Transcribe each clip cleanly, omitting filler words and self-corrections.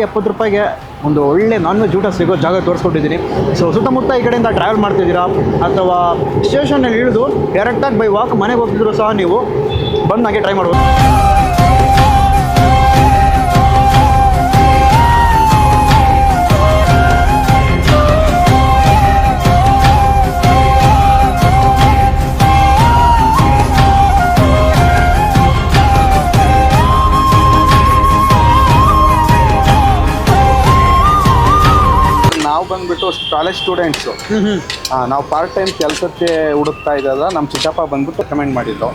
70 ರೂಪಾಯಿಗೆ ಒಂದು ಒಳ್ಳೆ ನಾನ್ ವೆಜ್ ಊಟ ಸಿಗೋ ಜಾಗ ತೋರಿಸ್ಕೊಟ್ಟಿದ್ದೀನಿ. ಸೊ ಸುತ್ತಮುತ್ತ ಈ ಕಡೆಯಿಂದ ಟ್ರಾವೆಲ್ ಮಾಡ್ತಿದ್ದೀರಾ ಅಥವಾ ಸ್ಟೇಷನಲ್ಲಿ ಇಳಿದು ಡೈರೆಕ್ಟಾಗಿ ಬೈ ವಾಕ್ ಮನೆಗೆ ಹೋಗ್ತಿದ್ರು ಸಹ ನೀವು ಬಂದು ಹಾಗೆ ಟ್ರೈ ಮಾಡ್ಬೋದು. ನಾವು ಬಂದ್ಬಿಟ್ಟು ಕಾಲೇಜ್ ಸ್ಟೂಡೆಂಟ್ಸು. ನಾವು ಪಾರ್ಟ್ ಟೈಮ್ ಕೆಲಸಕ್ಕೆ ಹುಡುಕ್ತಾ ಇದ್ದಲ್ಲ, ನಮ್ಮ ಚಿಕ್ಕಪ್ಪ ಬಂದ್ಬಿಟ್ಟು ರೆಕಮೆಂಡ್ ಮಾಡಿದ್ದು.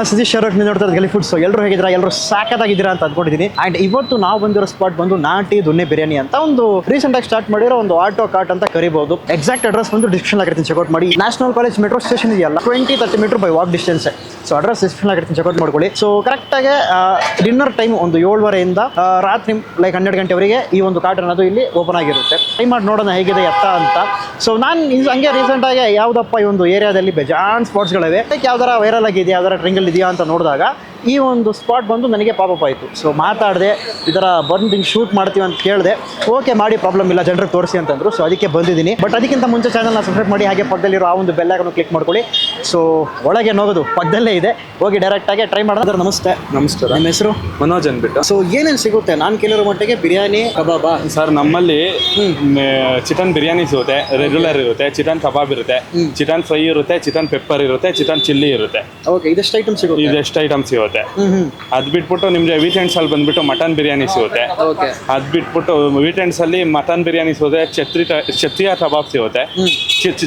ಸತೀಶ್ ಶರತ್ ನೀವು ನೋಡ್ತಾ ಗಲಿ ಫುಡ್ಸ್. ಎಲ್ಲರೂ ಹೇಗಿದ್ದೀರಾ? ಎಲ್ಲರೂ ಸಾಕತ್ತಾಗಿದ್ದೀರಾ ಅಂತ ಅಂದ್ಕೊಂಡಿದ್ದೀನಿ. ಆ್ಯಂಡ್ ಇವತ್ತು ನಾವು ಬಂದಿರೋ ಸ್ಪಾಟ್ ಬಂದು ನಾಟಿ ದೊನ್ನೆ ಬಿರಿಯಾನಿ ಅಂತ ಒಂದು ರೀಸೆಂಟ್ ಆಗಿ ಸ್ಟಾರ್ಟ್ ಮಾಡಿರೋ ಒಂದು ಆಟೋ ಕಾರ್ಟ್ ಅಂತ ಕರಿಬಹುದು. ಎಕ್ಸಾಕ್ಟ್ ಅಡ್ರೆಸ್ ಬಂದು ಡಿಸ್ಕ್ರಿಪ್ಷನ್ ಆಗಿರ್ತೀನಿ, ಚೆಕ್ಔಟ್ ಮಾಡಿ. ನ್ಯಾಷನಲ್ ಕಾಲೇಜ್ ಮೆಟ್ರೋ ಸ್ಟೇಷನ್ ಇದೆಯಲ್ಲ, 20-30 metre by walk distance. So address description ಆಗಿರ್ತೀನಿ, ಚೆಕ್ಔಟ್ ಮಾಡ್ಕೊಳ್ಳಿ. ಸೊ ಕರೆಕ್ಟಾಗಿ ಡಿನ್ನರ್ ಟೈಮ್ ಒಂದು 7:30 ರಾತ್ರಿ ಲೈಕ್ 12 ಗಂಟೆವರೆಗೆ ಈ ಒಂದು ಕಾರ್ಟ್ ಅನ್ನೋದು ಇಲ್ಲಿ ಓಪನ್ ಆಗಿರುತ್ತೆ. ಟ್ರೈ ಮಾಡಿ ನೋಡೋಣ ಹೇಗಿದೆ ಎತ್ತ ಅಂತ. ಸೊ ನಾನು ಹಂಗೆ ರೀಸೆಂಟಾಗಿ ಯಾವುದಪ್ಪ ಈ ಒಂದು ಏರಿಯಾದಲ್ಲಿ ಬೇಜಾನ್ ಸ್ಪಾಟ್ಸ್ಗಳಿವೆ, ಯಾವ್ದಾರ ವೈರಲ್ ಆಗಿದೆ, ಯಾವ್ದಾರ ಟ್ರೆಂಗಲ್ ಇದೆಯಾ ಅಂತ ನೋಡಿದಾಗ ಈ ಒಂದು ಸ್ಪಾಟ್ ಬಂದು ನನಗೆ ಪಾಪಪ್ ಆಯಿತು. ಸೊ ಮಾತಾಡಿದೆ, ಈ ಥರ ಬಂದು ಹಿಂಗೆ ಶೂಟ್ ಮಾಡ್ತೀವಿ ಅಂತ ಕೇಳಿದೆ. ಓಕೆ ಮಾಡಿ, ಪ್ರಾಬ್ಲಮ್ ಇಲ್ಲ, ಜನರಿಗೆ ತೋರಿಸಿ ಅಂತಂದರು. ಸೊ ಅದಕ್ಕೆ ಬಂದಿದ್ದೀನಿ. ಬಟ್ ಅದಕ್ಕಿಂತ ಮುಂಚೆ ಚಾನಲ್ನ ಸಬ್ಸ್ಕ್ರೈಬ್ ಮಾಡಿ, ಹಾಗೆ ಪಕ್ಕದಲ್ಲಿರೋ ಆ ಒಂದು ಬೆಲ್ಲೈಕನ್ನು ಕ್ಲಿಕ್ ಮಾಡ್ಕೊಳ್ಳಿ. ಸೊ ಒಳಗೆ ಹೋಗೋದು ಪಕ್ಕದಲ್ಲೇ ಇದೆ, ಹೋಗಿ ಡೈರೆಕ್ಟಾಗಿ ಟ್ರೈ ಮಾಡೋದು. ನಮಸ್ತೆ. ನಮಸ್ಕಾರ. ನಿಮ್ಮ ಹೆಸರು? ಮನೋಜ್ ಅಂದ್ಬಿಟ್ಟು. ಸೊ ಏನೇನು ಸಿಗುತ್ತೆ? ನಾನು ಕೇಳಿರೋ ಮಟ್ಟಿಗೆ ಬಿರಿಯಾನಿ, ಕಬಾಬ. ಸರ್ ನಮ್ಮಲ್ಲಿ ಚಿಕನ್ ಬಿರಿಯಾನಿ ಸಿಗುತ್ತೆ, ರೆಗ್ಯುಲರ್ ಇರುತ್ತೆ, ಚಿಕನ್ ಕಬಾಬ್ ಇರುತ್ತೆ, ಚಿಕನ್ ಫ್ರೈ ಇರುತ್ತೆ, ಚಿಕನ್ ಪೆಪ್ಪರ್ ಇರುತ್ತೆ, ಚಿಕನ್ ಚಿಲ್ಲಿ ಇರುತ್ತೆ. ಓಕೆ, ಇದೆಷ್ಟು ಐಟಮ್ ಸಿಗುತ್ತೆ? ಇದೆಷ್ಟು ಐಟಮ್ ಸಿಗುತ್ತೆ. ಅದ್ ಬಿಟ್ಬಿಟ್ಟು ನಿಮ್ಗೆ ವೀಕೆಂಡ್ಸ್ ಅಲ್ಲಿ ಬಂದ್ಬಿಟ್ಟು ಮಟನ್ ಬಿರಿಯಾನಿ ಸಿಗುತ್ತೆ. ಅದ್ ಬಿಟ್ಬಿಟ್ಟು ವೀಕೆಂಡ್ಸ್ ಅಲ್ಲಿ ಮಟನ್ ಬಿರಿಯಾನಿ ಸಿಗುತ್ತೆ, ಛತ್ರಿಯ ಕಬಾಬ್ ಸಿಗುತ್ತೆ,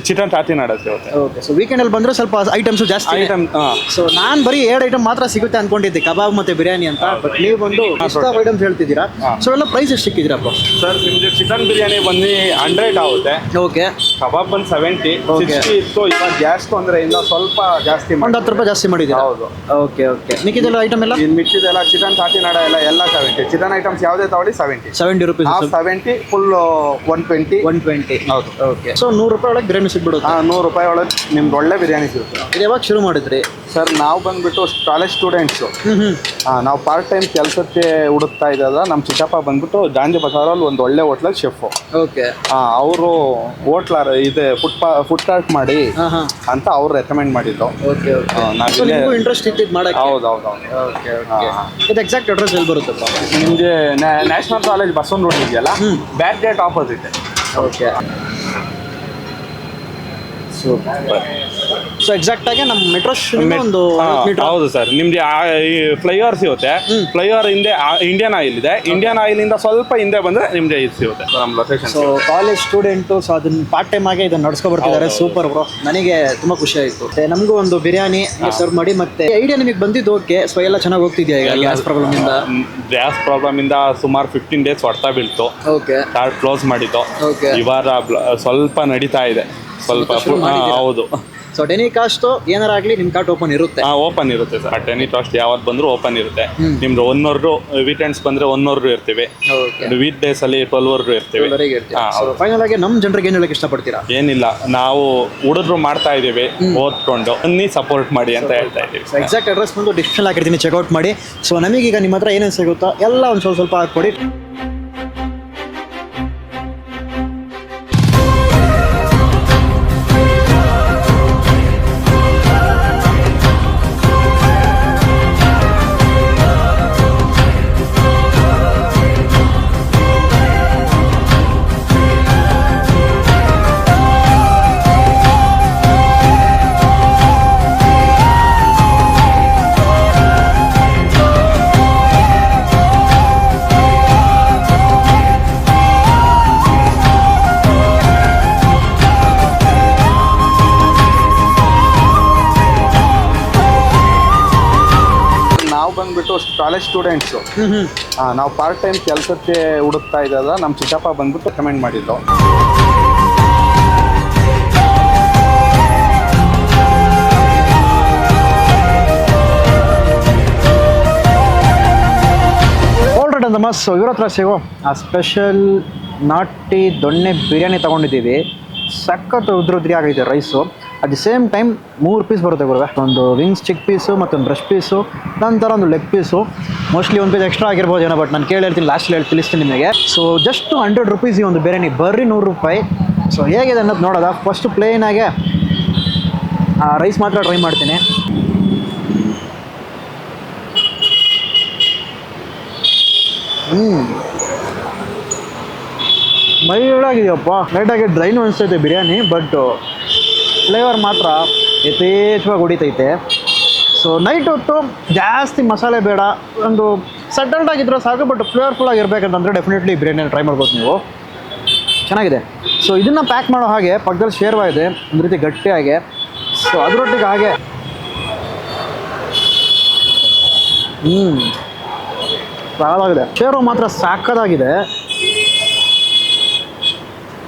ಚಿಕನ್ ಕಾಟಿನಾಡ ಸಿಗುತ್ತೆ. ಓಕೆ, ಸೊ ವೀಕೆಂಡ್ ಅಲ್ಲಿ ಬಂದ್ರೆ ಸ್ವಲ್ಪ ಐಟಮ್ಸ್ ಜಾಸ್ತಿ ಐಟಮ್. ಸೊ ನಾನು ಬರೀ 2 ಐಟಮ್ ಮಾತ್ರ ಸಿಗುತ್ತೆ ಅನ್ಕೊಂಡಿದ್ದೆ, ಕಬಾಬ್ ಮತ್ತೆ ಬಿರಿಯಾನಿ ಅಂತ. ಬಟ್ ನೀವು ಬಂದು ಐಟಮ್ಸ್ ಹೇಳ್ತಿದ್ದೀರಾ. ಸೊ ಎಲ್ಲ ಪ್ರೈಸ್ ಎಷ್ಟು ಸಿಕ್ಕಿದ್ದೀರಪ್ಪ? ಸರ್ ನಿಮ್ಗೆ ಚಿಕನ್ ಬಿರಿಯಾನಿ ಬಂದು 100 ಆಗುತ್ತೆ. ಓಕೆ. ಕಬಾಬ್ ಬಂದು 70, 60 ಇತ್ತು. ಇವಾಗ ಗ್ಯಾಸ್ ತೊಂದರೆಯಿಂದ ಸ್ವಲ್ಪ ಜಾಸ್ತಿ, ಒಂದು 10 ರೂಪಾಯಿ ಜಾಸ್ತಿ ಮಾಡಿದ್ದೀರಾ? ಹೌದು. Okay okay. ಮಿಕ್ಕಿದೆಲ್ಲ ಐಟಮ್ ಎಲ್ಲ ಮಿಕ್ಕಿದೆಲ್ಲ ಚಿಕನ್ ಕಾಟಿನಾಡ ಎಲ್ಲ 70. ಚಿಕನ್ ಐಟಮ್ಸ್ ಯಾವುದೇ ತಗೊಳ್ಳಿ 70 ರೂಪೀಸ್. 70 ಫುಲ್ 120. ಹೌದು. ಓಕೆ. ಸೊ 100 ರೂಪಾಯಿ ಒಳಗೆ ಬಿರಿಯಾನಿ ಸಿಗ್ಬಿಡುತ್ತೆ. 100 ರೂಪಾಯಿ ಒಳಗೆ ನಿಮ್ಗೆ ಒಳ್ಳೆ ಬಿರಿಯಾನಿ ಸಿಗುತ್ತೆ. ಇದು ಯಾವಾಗ ಶುರು ಮಾಡಿದ್ರಿ? ಸರ್ ನಾವು ಬಂದ್ಬಿಟ್ಟು ಕಾಲೇಜ್ ಸ್ಟೂಡೆಂಟ್ಸು. ನಾವು ಪಾರ್ಟ್ ಟೈಮ್ ಕೆಲಸಕ್ಕೆ ಹುಡುಕ್ತಾ ಇದ್ದಲ್ಲ, ನಮ್ಮ ಚಿಕ್ಕಪ್ಪ ಬಂದ್ಬಿಟ್ಟು ಗಾಂಧಿ ಬಜಾರಲ್ಲಿ ಒಂದು ಒಳ್ಳೆ ಹೋಟ್ಲಲ್ಲಿ ಶೆಫು. ಓಕೆ. ಅವರು ಹೋಟ್ಲಾರ ಇದೆ ಫುಡ್ ಕಾರ್ಟ್ ಮಾಡಿ ಅಂತ ಅವ್ರು ರೆಕಮೆಂಡ್ ಮಾಡಿದ್ರು. Okay okay. ನಾನು ಇಂಟ್ರೆಸ್ಟ್ ಇತ್ತು ಮಾಡಕ್ಕೆ. ಹೌದು. Okay okay. ಇದು ಎಕ್ಸಾಕ್ಟ್ ಅಡ್ರೆಸ್ ಎಲ್ಲಿ ಬರುತ್ತಪ್ಪ? ನಿಮಗೆ ನ್ಯಾಷನಲ್ ಕಾಲೇಜ್ ಬಸವನ ರೋಡ್ ಇದೆಯಲ್ಲ, back gate opposite. Okay. So exact ಆಗಿ ನಮ್ಮ ಮೆಟ್ರೋ ಒಂದು ಹೌದು ಸರ್. ನಿಮ್ಗೆ ಫ್ಲೈಓವರ್ ಸಿಗುತ್ತೆ. ಫ್ಲೈಓವರ್ ಹಿಂದೆ ಇಂಡಿಯನ್ ಆಯಿಲ್ ಇದೆ. ಇಂಡಿಯನ್ ಆಯಿಲ್ ಇಂದ ಸ್ವಲ್ಪ ಹಿಂದೆ ಬಂದ್ರೆ ನಿಮ್ಗೆ ಇದು ಸಿಗುತ್ತೆ ನಮ್ಮ location. So college student, so ಅದನ್ನ ಪಾರ್ಟ್ ಟೈಮ್ ಆಗಿ ಇದನ್ನ ನಡ್ಸ್ಕೊ ಬರ್ತಿದ್ದಾರೆ. ಸೂಪರ್ ಬ್ರೋ, ನನಗೆ ತುಂಬಾ ಖುಷಿ ಆಯ್ತು. ನಮಗೂ ಒಂದು ಬಿರಿಯಾನಿ ಸರ್ವ್ ಮಾಡಿ. ಮತ್ತೆ ಐಡಿಯಾ ನಿಮಗೆ ಬಂದಿದ್ದು ಓಕೆ. ಸೊ ಎಲ್ಲ ಚೆನ್ನಾಗಿ ಹೋಗ್ತಿದ್ಯಾ? ಈಗ ಗ್ಯಾಸ್ ಪ್ರಾಬ್ಲಮ್ ಇಂದ ಸುಮಾರು 15 ಡೇಸ್ ಹೊಡ್ತಾ ಬೀಳ್ತು. ಓಕೆ. ಕಾರ್ಡ್ ಕ್ಲೋಸ್ ಮಾಡಿದ್ದು. ಇವಾಗ ಸ್ವಲ್ಪ ನಡೀತಾ ಇದೆ ಸ್ವಲ್ಪ. ಹೌದು. ಸೊ ಡೆನಿ ಕಾಸ್ಟ್ ಏನಾರ ಆಗಲಿ ನಿಮ್ಮ ಕಾರ್ಟ್ ಓಪನ್ ಇರುತ್ತೆ? ಓಪನ್ ಇರುತ್ತೆ ಸರ್. ಡೆನಿ ಕಾಸ್ಟ್ ಯಾವತ್ತು ಬಂದರೂ ಓಪನ್ ಇರುತ್ತೆ. ನಿಮ್ದು 1 ಅವರ್, ವೀಕೆಂಡ್ಸ್ ಬಂದರೆ 1 ಅವರ್ ಇರ್ತೀವಿ. ವೀಕ್ ಡೇಸ್ ಅಲ್ಲಿ 12 ಅವರ್ ಇರ್ತೀವಿ. ಫೈನಲ್ ಆಗಿ ನಮ್ಮ ಜನರಿಗೆ ಏನು ಹೇಳಕ್ಕೆ ಇಷ್ಟಪಡ್ತೀರಾ? ಏನಿಲ್ಲ, ನಾವು ಹುಡುಗರು ಮಾಡ್ತಾ ಇದೀವಿ, ಓದ್ಕೊಂಡು ಬನ್ನಿ ಸಪೋರ್ಟ್ ಮಾಡಿ ಅಂತ ಹೇಳ್ತಾ ಇದೀವಿ. ಎಕ್ಸಾಕ್ಟ್ ಅಡ್ರೆಸ್ ಬಂದು ಡಿಸ್ಕ್ರಿಪ್ಷನ್ ಹಾಕಿರ್ತೀನಿ, ಚೆಕ್ಔಟ್ ಮಾಡಿ. ಸೊ ನಮಗೀಗ ನಿಮ್ಮ ಹತ್ರ ಏನೇನು ಸಿಗುತ್ತೋ ಎಲ್ಲ ಒಂದು ಸ್ವಲ್ಪ ಹಾಕ್ಕೊಡಿ. ಬಂದ್ಬಿಟ್ಟು ಕಾಲೇಜ್ ಸ್ಟೂಡೆಂಟ್ಸು. ನಾವು ಪಾರ್ಟ್ ಟೈಮ್ ಕೆಲಸಕ್ಕೆ ಹುಡುಕ್ತಾ ಇದ್ದಲ್ಲ, ನಮ್ಮ ಚಿಕ್ಕಪ್ಪ ಬಂದ್ಬಿಟ್ಟು ರೆಕಮೆಂಡ್ ಮಾಡಿದ್ದು. ಅಂತ ಮಸ್ ಇವ್ರ ಹತ್ರ ಸಿಗೋ ಆ ಸ್ಪೆಷಲ್ ನಾಟಿ ದೊಣ್ಣೆ ಬಿರಿಯಾನಿ ತೊಗೊಂಡಿದ್ದೀವಿ. ಸಖತ್ ಉದ್ರಿ ಆಗೈತೆ rice. At the same time 3 piece ಬರುತ್ತೆ ಗುರುವೆ. ಒಂದು ವಿಂಗ್ಸ್ ಚಿಕ್ ಪೀಸು, ಮತ್ತೊಂದು ಬ್ರಷ್ ಪೀಸು, ನಂತರ ಒಂದು leg piece. Mostly 1 piece extra ಆಗಿರ್ಬೋದು ಏನೋ, ಬಟ್ ನಾನು ಹೇಳ್ತೀನಿ ಲಾಸ್ಟಲ್ಲಿ ತಿಳಿಸ್ತೀನಿ ನಿಮಗೆ. ಸೊ ಜಸ್ಟ್ 100 ರುಪೀಸ್ ಈ ಒಂದು ಬಿರಿಯಾನಿ, ಬರ್ರಿ 100 ರೂಪಾಯಿ. ಸೊ ಹೇಗಿದೆ ಅನ್ನೋದು ನೋಡೋದ. ಫಸ್ಟ್ ಪ್ಲೇನಾಗೆ ರೈಸ್ ಮಾತ್ರ ಟ್ರೈ ಮಾಡ್ತೀನಿ. ಮೈಲ್ಡಾಗಿದೆಯಪ್ಪ, ಲೈಟಾಗಿ ಡ್ರೈನು ಅನಿಸ್ತೈತೆ ಬಿರಿಯಾನಿ, ಬಟ್ ಫ್ಲೇವರ್ ಮಾತ್ರ ಯಥೇಚ್ಛವಾಗಿ ಹೊಡಿತೈತೆ. ಸೊ ನೈಟ್ ಹೊತ್ತು ಜಾಸ್ತಿ ಮಸಾಲೆ ಬೇಡ, ಒಂದು ಸಟಲ್ಡ್ ಆಗಿದ್ರೆ ಸಾಕು, ಬಟ್ ಫ್ಲೇವರ್ಫುಲ್ ಆಗಿರ್ಬೇಕಂತಂದರೆ ಡೆಫಿನೆಟ್ಲಿ ಬಿರಿಯಾನಿ ಟ್ರೈ ಮಾಡ್ಬೋದು ನೀವು. ಚೆನ್ನಾಗಿದೆ. ಸೊ ಇದನ್ನು ಪ್ಯಾಕ್ ಮಾಡೋ ಹಾಗೆ ಪಕ್ಕದಲ್ಲಿ ಶೇರ್ವಾ ಇದೆ, ಒಂದು ರೀತಿ ಗಟ್ಟಿಯಾಗೆ. ಸೊ ಅದರೊಟ್ಟಿಗೆ ಹಾಗೆ ಸಾಕಾಗಿದೆ. ಶೇರ್ವಾ ಮಾತ್ರ ಸಾಕದಾಗಿದೆ.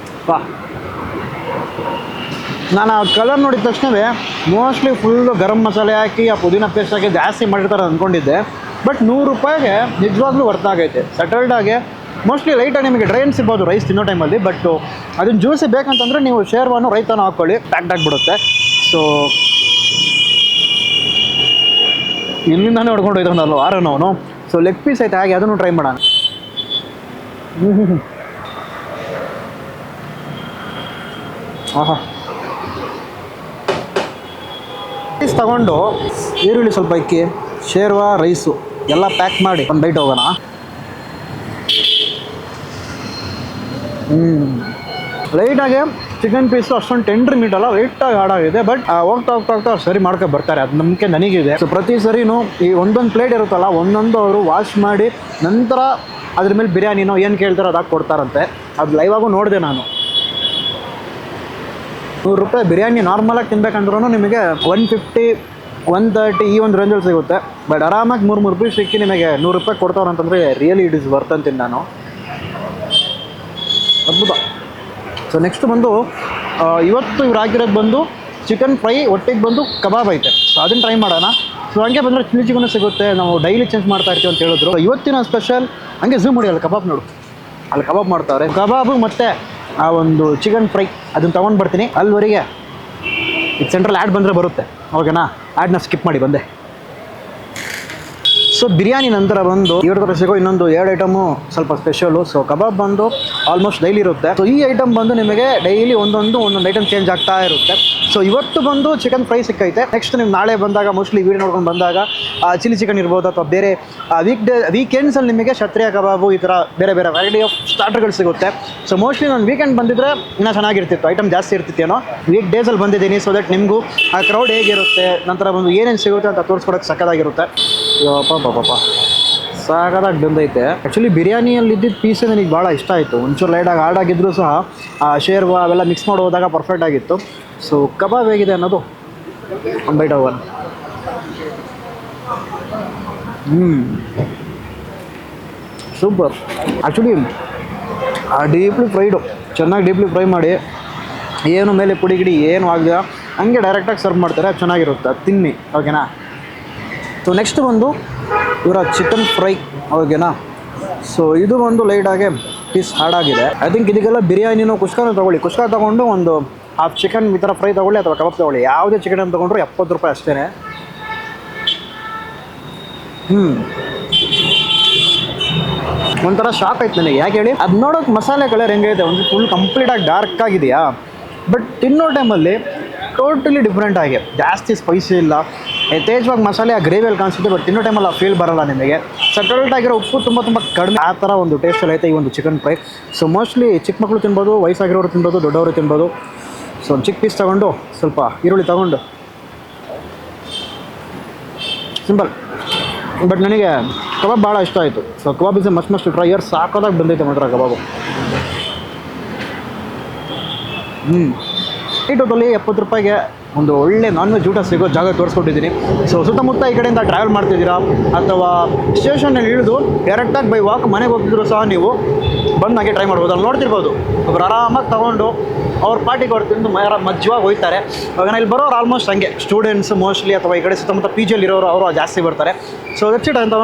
ನಾನು ಆ ಕಲರ್ ನೋಡಿದ ತಕ್ಷಣವೇ ಮೋಸ್ಟ್ಲಿ ಫುಲ್ಲು ಗರಂ ಮಸಾಲೆ ಹಾಕಿ ಆ ಪುದೀನ ಪೇಸ್ಟ್ ಹಾಕಿ ಜಾಸ್ತಿ ಮಾಡಿರ್ತಾರೆ ಅಂದ್ಕೊಂಡಿದ್ದೆ. ಬಟ್ 100 ರೂಪಾಯಿಗೆ ನಿಜವಾಗ್ಲೂ ವರ್ತ್ ಆಗೈತೆ. ಸಟಲ್ಡಾಗೆ ಮೋಸ್ಟ್ಲಿ ಲೈಟಾಗಿ ನಿಮಗೆ ಡ್ರೈ ಅನ್ಸಿರ್ಬೋದು ರೈಸ್ ತಿನ್ನೋ ಟೈಮಲ್ಲಿ, ಬಟ್ ಅದನ್ನು ಜ್ಯೂಸಿ ಬೇಕಂತಂದರೆ ನೀವು ಶೇರ್ವಾನು ರೈತನೂ ಹಾಕ್ಕೊಳ್ಳಿ, ಪ್ಯಾಕ್ಡ್ ಆಗಿಬಿಡುತ್ತೆ. ಸೊ ಇಲ್ಲಿಂದಾನೇ ಹೊಡ್ಕೊಂಡು ಹೋಯ್ತಾನಲ್ಲ ವಾರನವನು. ಸೊ ಲೆಗ್ ಪೀಸ್ ಐತೆ, ಹಾಗೆ ಅದನ್ನು ಟ್ರೈ ಮಾಡೋಣ. ಆಹಾ, ರೈಸ್ ತಗೊಂಡು ಈರುಳ್ಳಿ ಸ್ವಲ್ಪ ಇಕ್ಕಿ, ಶೇರ್ವಾ ರೈಸು ಎಲ್ಲ ಪ್ಯಾಕ್ ಮಾಡಿ ಒಂದು ಬೈಟ್ ಹೋಗೋಣ. ಲೈಟಾಗಿ ಚಿಕನ್ ಪೀಸು ಅಷ್ಟೊಂದು ಟೆಂಡ್ರ್ ಮೀಟ್ ಅಲ್ಲ, ಲೈಟಾಗಿ ಹಾಡಾಗಿದೆ. ಬಟ್ ಹೋಗ್ತಾ ಹೋಗ್ತಾ ಹೋಗ್ತಾ ಸರಿ ಮಾಡ್ಕೊಂಡು ಬರ್ತಾರೆ, ಅದು ನಂಬಿಕೆ ನನಗಿದೆ. ಸೊ ಪ್ರತಿ ಸರಿನೂ ಈ ಒಂದೊಂದು ಪ್ಲೇಟ್ ಇರುತ್ತಲ್ಲ, ಒಂದೊಂದು ಅವರು ವಾಶ್ ಮಾಡಿ ನಂತರ ಅದ್ರ ಮೇಲೆ ಬಿರಿಯಾನಿನೋ ಏನು ಕೇಳ್ತಾರೋ ಅದಾಗಿ ಕೊಡ್ತಾರಂತೆ. ಅದು ಲೈವಾಗೂ ನೋಡಿದೆ ನಾನು. 100 ರೂಪಾಯಿ ಬಿರಿಯಾನಿ ನಾರ್ಮಲಾಗಿ ತಿನ್ಬೇಕಂದ್ರೂ ನಿಮಗೆ 150, 130 ಈ ಒಂದು ರೇಂಜಲ್ಲಿ ಸಿಗುತ್ತೆ. ಬಟ್ ಆರಾಮಾಗಿ 3 ಪೀಸ್ ಸಿಕ್ಕಿ ನಿಮಗೆ 100 ರೂಪಾಯಿ ಕೊಡ್ತಾವ್ರು ಅಂತಂದರೆ ರಿಯಲಿ ಇಟ್ ಇಸ್ ವರ್ತ್ ಅಂತೀನಿ ನಾನು. ಅದ್ಭುತ. ಸೊ ನೆಕ್ಸ್ಟ್ ಬಂದು ಇವತ್ತು ಇವ್ರು ಹಾಕಿರೋದು ಬಂದು ಚಿಕನ್ ಫ್ರೈ, ಒಟ್ಟಿಗೆ ಬಂದು ಕಬಾಬ್ ಐತೆ. ಸೊ ಅದನ್ನು ಟ್ರೈ ಮಾಡೋಣ. ಸೊ ಹಂಗೆ ಬಂದರೆ ಚಿಲ್ಲಿ ಚಿಕನ್ ಸಿಗುತ್ತೆ, ನಾವು ಡೈಲಿ ಚೇಂಜ್ ಮಾಡ್ತಾ ಇರ್ತೀವಿ ಅಂತ ಹೇಳಿದ್ರು. ಇವತ್ತಿನ ಸ್ಪೆಷಲ್ ಹಂಗೆ ಝೂಮ್ ಮಾಡಿ, ಅಲ್ಲಿ ಕಬಾಬ್ ನೋಡು, ಅಲ್ಲಿ ಕಬಾಬ್ ಮಾಡ್ತಾವ್ರೆ. ಕಬಾಬು ಮತ್ತು ಆ ಒಂದು ಚಿಕನ್ ಫ್ರೈ ಅದನ್ನು ತೊಗೊಂಡು ಬರ್ತೀನಿ. ಅಲ್ಲಿವರೆಗೆ ಇದು ಸೆಂಟ್ರಲ್ ಆ್ಯಡ್ ಬಂದರೆ ಬರುತ್ತೆ, ಓಕೆನಾ? ಆ್ಯಡ್ನ ಸ್ಕಿಪ್ ಮಾಡಿ ಬಂದೆ. ಸೊ ಬಿರಿಯಾನಿ ನಂತರ ಬಂದು ಇವ್ರ ಹತ್ರ ಸಿಗೋ ಇನ್ನೊಂದು 2 ಐಟಮು ಸ್ವಲ್ಪ ಸ್ಪೆಷಲು. ಸೊ ಕಬಾಬ್ ಬಂದು ಆಲ್ಮೋಸ್ಟ್ ಡೈಲಿ ಇರುತ್ತೆ. ಸೊ ಈ ಐಟಮ್ ಬಂದು ನಿಮಗೆ ಡೈಲಿ ಒಂದೊಂದು ಐಟಮ್ ಚೇಂಜ್ ಆಗ್ತಾ ಇರುತ್ತೆ. ಸೊ ಇವತ್ತು ಬಂದು ಚಿಕನ್ ಫ್ರೈ ಸಿಕ್ಕೈತೆ. ನೆಕ್ಸ್ಟ್ ನೀವು ನಾಳೆ ಬಂದಾಗ ಮೋಸ್ಟ್ಲಿ ವೀಡಿಯೋ ನೋಡ್ಕೊಂಡು ಬಂದಾಗ ಚಿಲ್ಲಿ ಚಿಕನ್ ಇರ್ಬೋದು, ಅಥವಾ ಬೇರೆ ವೀಕೆಂಡ್ಸಲ್ಲಿ ನಿಮಗೆ ಕ್ಷತ್ರಿಯ ಕಬಾಬು ಈ ಥರ ಬೇರೆ ಬೇರೆ ವೆರೈಟಿ ಆಫ್ ಸ್ಟಾರ್ಟರ್ಗಳು ಸಿಗುತ್ತೆ. ಸೊ ಮೋಸ್ಟ್ಲಿ ನಾನು ವೀಕೆಂಡ್ ಬಂದಿದ್ದರೆ ಇನ್ನೂ ಚೆನ್ನಾಗಿರ್ತಿತ್ತು, ಐಟಮ್ ಜಾಸ್ತಿ ಇರ್ತಿತ್ತೇನೋ. ವೀಕ್ ಡೇಸಲ್ಲಿ ಬಂದಿದ್ದೀನಿ, ಸೊ ದಟ್ ನಿಮಗೂ ಆ ಕ್ರೌಡ್ ಹೇಗಿರುತ್ತೆ, ನಂತರ ಬಂದು ಏನೇನು ಸಿಗುತ್ತೆ ಅಂತ ತೋರಿಸ್ಕೊಡೋಕ್ಕೆ ಸಕ್ಕದಾಗಿರುತ್ತೆ. ಪಾಪ ಸಾಕಾಗಿ ಬಂದೈತೆ. ಆ್ಯಕ್ಚುಲಿ ಬಿರಿಯಾನಿಯಲ್ಲಿ ಇದ್ದಿದ್ದು ಪೀಸೇ ನನಗೆ ಭಾಳ ಇಷ್ಟ ಆಯಿತು. ಒಂಚೂರು ಲೈಟಾಗಿ ಹಾರ್ಡಾಗಿದ್ದರೂ ಸಹ ಆ ಶೇರ್ವಾ ಅವೆಲ್ಲ ಮಿಕ್ಸ್ ಮಾಡಿ ಹೋದಾಗ ಪರ್ಫೆಕ್ಟ್ ಆಗಿತ್ತು. ಸೊ ಕಬಾಬ್ ಹೇಗಿದೆ ಅನ್ನೋದು ಒಂದು ಬೈಟ್ ಹೋಗೋಣ. ಸೂಪರ್. ಆ್ಯಕ್ಚುಲಿ ಡೀಪ್ಲಿ ಫ್ರೈಡು, ಚೆನ್ನಾಗಿ ಡೀಪ್ಲಿ ಫ್ರೈ ಮಾಡಿ, ಏನು ಮೇಲೆ ಪುಡಿ ಗಿಡಿ ಏನು ಆಗದೆ ಹಂಗೆ ಡೈರೆಕ್ಟಾಗಿ ಸರ್ವ್ ಮಾಡ್ತಾರೆ, ಚೆನ್ನಾಗಿರುತ್ತೆ, ತಿನ್ನಿ, ಓಕೆನಾ? ಸೊ ನೆಕ್ಸ್ಟ್ ಬಂದು ಇವರ ಚಿಕನ್ ಫ್ರೈ, ಓಕೆನಾ? ಸೊ ಇದು ಒಂದು ಲೈಟಾಗೆ ಪೀಸ್ ಹಾರ್ಡಾಗಿದೆ. ಐ ಥಿಂಕ್ ಇದಕ್ಕೆಲ್ಲ ಬಿರಿಯಾನಿನೂ ಕುಷ್ಕಾನೂ ತೊಗೊಳ್ಳಿ. ಕುಷ್ಕಾ ತೊಗೊಂಡು ಒಂದು ಹಾಫ್ ಚಿಕನ್ ಈ ಥರ ಫ್ರೈ ತೊಗೊಳ್ಳಿ, ಅಥವಾ ಕಬಾಬ್ ತೊಗೊಳ್ಳಿ, ಯಾವುದೇ ಚಿಕನ್ ತೊಗೊಂಡ್ರು 70 ರೂಪಾಯಿ ಅಷ್ಟೇ. ಒಂಥರ ಶಾಕ್ ಆಯ್ತು ನನಗೆ. ಯಾಕೆ ಹೇಳಿ, ಅದು ನೋಡೋಕೆ ಮಸಾಲೆ ಕಲರ್ ಹೆಂಗೈತೆ, ಒಂದು ಫುಲ್ ಕಂಪ್ಲೀಟಾಗಿ ಡಾರ್ಕ್ ಆಗಿದೆಯಾ, ಬಟ್ ತಿನ್ನೋ ಟೈಮಲ್ಲಿ ಟೋಟಲಿ ಡಿಫ್ರೆಂಟ್ ಆಗಿ, ಜಾಸ್ತಿ ಸ್ಪೈಸಿ ಇಲ್ಲ, ಯಥೇಚ್ಛವಾಗಿ ಮಸಾಲೆ ಆ ಗ್ರೇವಿಯಲ್ಲಿ ಕಾಣಿಸುತ್ತೆ. ಬಟ್ ತಿನ್ನೋ ಟೈಮಲ್ಲಿ ಆ ಫೀಲ್ ಬರೋಲ್ಲ ನಿಮಗೆ. ಸಟಲ್ಟ್ ಆಗಿರೋ ಉಪ್ಪು ತುಂಬ ಕಡಿಮೆ, ಆ ಥರ ಒಂದು ಟೇಸ್ಟಲ್ಲಿ ಐತೆ ಈ ಒಂದು ಚಿಕನ್ ಫ್ರೈ. ಸೊ ಮೋಸ್ಟ್ಲಿ ಚಿಕ್ಕ ಮಕ್ಕಳು ತಿನ್ಬೋದು, ವಯಸ್ಸಾಗಿರೋರು ತಿನ್ಬೋದು, ದೊಡ್ಡವರು ತಿನ್ಬೋದು. ಸೊ ಒಂದು ಚಿಕ್ಕ ಪೀಸ್ ತೊಗೊಂಡು ಸ್ವಲ್ಪ ಈರುಳ್ಳಿ ತೊಗೊಂಡು ಸಿಂಪಲ್. ಬಟ್ ನನಗೆ ಕಬಾಬ್ ಭಾಳ ಇಷ್ಟ ಆಯಿತು. So kebab is must try. ಸಾಕೋದಾಗಿ ಬಂದೈತೆ ಮಾತ್ರ ಕಬಾಬು. ಈ ಟೋಟಲಿ 70 ರೂಪಾಯಿಗೆ ಒಂದು ಒಳ್ಳೆ ನಾನ್ ವೆಜ್ ಊಟ ಸಿಗೋ ಜಾಗ ತೋರಿಸ್ಕೊಟ್ಟಿದ್ದೀನಿ. ಸೊ ಸುತ್ತಮುತ್ತ ಈ ಕಡೆಯಿಂದ ಟ್ರಾವೆಲ್ ಮಾಡ್ತಿದ್ದೀರಾ ಅಥವಾ ಸ್ಟೇಷನಲ್ಲಿ ಇಳಿದು ಡೈರೆಕ್ಟಾಗಿ ಬೈ ವಾಕ್ ಮನೆಗೆ ಹೋಗ್ತಿದ್ರು ಸಹ ನೀವು ಬಂದು ಹಾಗೆ ಟ್ರೈ ಮಾಡ್ಬೋದು. ಅಲ್ಲಿ ನೋಡ್ತಿರ್ಬೋದು ಒಬ್ರು ಆರಾಮಾಗಿ ತೊಗೊಂಡು ಅವ್ರ ಪಾರ್ಟಿಗೆ ಅವ್ರು ತಿಂದು ಮಜ್ಜವಾಗಿ ಹೋಗ್ತಾರೆ. ಇವಾಗ ಇಲ್ಲಿ ಬರೋರು ಆಲ್ಮೋಸ್ಟ್ ಹಂಗೆ ಸ್ಟೂಡೆಂಟ್ಸ್ ಮೋಸ್ಟ್ಲಿ, ಅಥವಾ ಈ ಕಡೆ ಸುತ್ತಮುತ್ತ ಪಿ ಜಿಯಲ್ಲಿ ಇರೋರು ಅವರು ಜಾಸ್ತಿ ಬರ್ತಾರೆ. ಸೊ ದಟ್ಸ್ ಇಟ್ ಅಂತ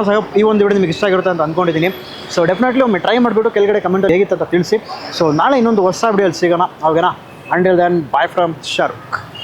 ಈ ಒಂದು ವಿಡಿಯೋ ನಿಮಗೆ ಇಷ್ಟ ಆಗಿರುತ್ತೆ ಅಂತ ಅಂದ್ಕೊಂಡಿದ್ದೀನಿ. ಸೊ ಡೆಫಿನೆಟ್ಲಿ ಒಮ್ಮೆ ಟ್ರೈ ಮಾಡಿಬಿಟ್ಟು ಕೆಳಗಡೆ ಕಮೆಂಟ್ ಹೇಗಿತ್ತು ಅಂತ ತಿಳಿಸಿ. ಸೊ ನಾಳೆ ಇನ್ನೊಂದು ಹೊಸ ವಿಡಿಯೋಲಿ ಸಿಗೋಣ. ಅವಾಗೇನಾ, until then bye from Shahrukh.